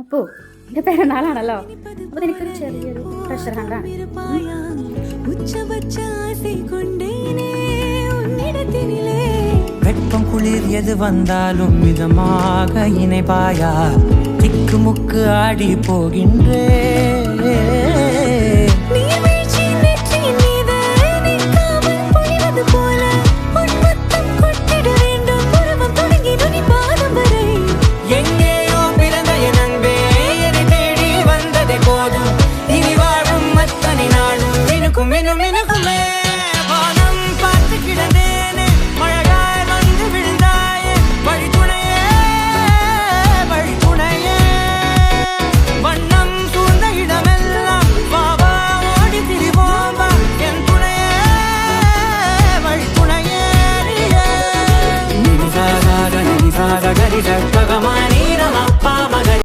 അപ്പോ എൻ്റെ പിറന്നാളാണല്ലോ, അപ്പോൾ എനിക്കൊരു ചെറിയൊരു ട്രഷർ ഹണ്ടാണ്. வெப்பம் குளிர் எது வந்தாலும் மிதமாக இணைப்பாயா, திக்கு முக்கு ஆடி போகின்றே